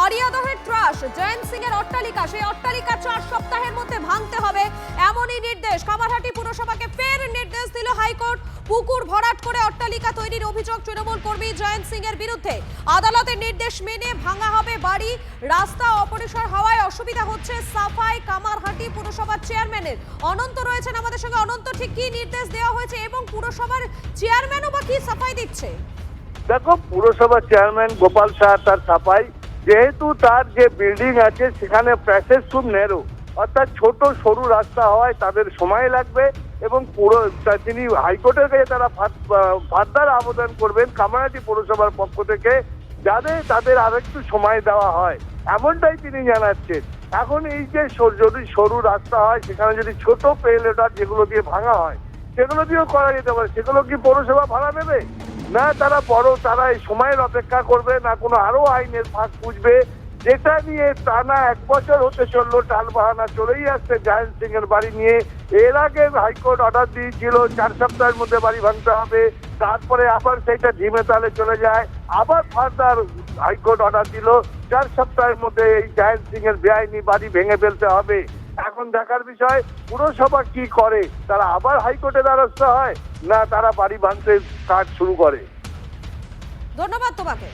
বারিয়াদহের ত্রাস জয়ন্ত সিং এর অট্টালিকা, সেই অট্টালিকা 4 সপ্তাহের মধ্যে ভাঙতে হবে এমনই নির্দেশ। কামারহাটি পুরসভাকে ফের নির্দেশ দিল হাইকোর্ট। পুকুর ভরাট করে অট্টালিকা তৈরির অভিযোগ তৃণমূল কর্মী জয়ন্ত সিং এর বিরুদ্ধে। আদালতের নির্দেশ মেনে ভাঙা হবে বাড়ি। রাস্তা অপরিষ্কার হওয়ায় অসুবিধা হচ্ছে সাফাই কামারহাটি পুরসভার চেয়ারম্যানের। অনন্ত রয়েছেন আমাদের সঙ্গে। অনন্ত, ঠিক কি নির্দেশ দেওয়া হয়েছে এবং পুরসভার চেয়ারম্যানও বা কি সাফাই দিচ্ছে? দেখো, পুরসভার চেয়ারম্যান গোপাল শাহ তার সাফাই, যেহেতু তার যে বিল্ডিং আছে সেখানে প্যাসেজ খুব ন্যারো, অর্থাৎ ছোট সরু রাস্তা হওয়ায় তাদের সময় লাগবে এবং তিনি হাইকোর্টের কাছে তারা ফার্দার আবেদন করবেন কামারহাটি পৌরসভার পক্ষ থেকে, যাতে তাদের আরেকটু সময় দেওয়া হয়, এমনটাই তিনি জানাচ্ছেন। এখন এই যে যদি সরু রাস্তা হয় সেখানে যদি ছোট পেলেটার যেগুলো দিয়ে ভাঙা হয় সেগুলো দিয়েও করা যেতে পারে। সেগুলো কি পৌরসভা ভাড়া নেবে? না, তারা এই সময়ের অপেক্ষা করবে, না কোনো আরো আইনের ফাঁক খুঁজবে, যেটা নিয়ে টানা 1 বছর হতে চললো টাল বাহানা চলেই আসছে জয়ন্ত সিং এর বাড়ি নিয়ে। এর আগে হাইকোর্ট অর্ডার দিয়েছিল 4 সপ্তাহের মধ্যে বাড়ি ভাঙতে হবে, তারপরে আবার সেইটা ঝিমে তালে চলে যায়, আবার ফার্দার হাইকোর্ট অর্ডার দিল 4 সপ্তাহের মধ্যে এই জয়ন্ত সিং এর বেআইনি বাড়ি ভেঙে ফেলতে হবে। এখন দেখার বিষয় পুরসভা কি করে, তারা আবার হাইকোর্টের দ্বারস্থ হয় না তারা বাড়ি ভাঙতে কাজ শুরু করে। ধন্যবাদ তোমাকে।